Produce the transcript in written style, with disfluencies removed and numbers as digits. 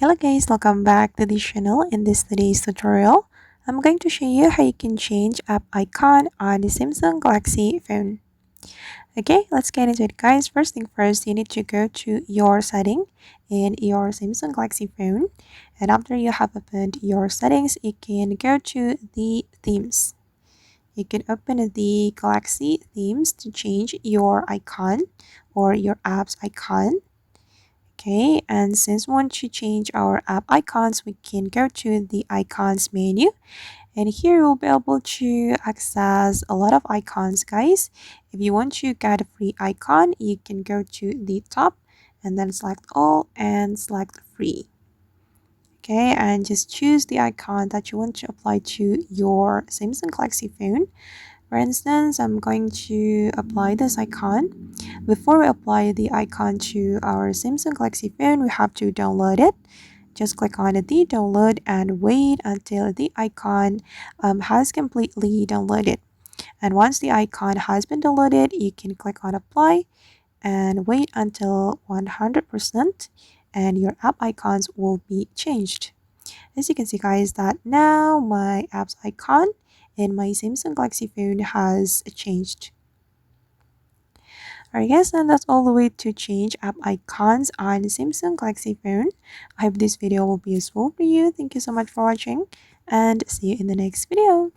Hello guys, welcome back to the channel. In this today's tutorial, I'm going to show you how you can change app icon on the Samsung Galaxy phone. Okay, let's get into it guys. First thing first, you need to go to your setting in your Samsung Galaxy phone. And after you have opened your settings, you can go to the themes. You can open the Galaxy themes to change your icon or your app's icon. Okay, and since we want to change our app icons, we can go to the icons menu, and here you'll be able to access a lot of icons guys. If you want to get a free icon, you can go to the top and then select all and select free. Okay, and just choose the icon that you want to apply to your Samsung Galaxy phone. For instance, I'm going to apply this icon. Before we apply the icon to our Samsung Galaxy phone, we have to download it. Just click on the download and wait until the icon has completely downloaded. And once the icon has been downloaded, you can click on apply and wait until 100% and your app icons will be changed. As you can see guys that now my app's icon in my Samsung Galaxy phone has changed. Alright guys, and that's all the way to change app icons on the Samsung Galaxy phone. I hope this video will be useful for you. Thank you so much for watching and see you in the next video.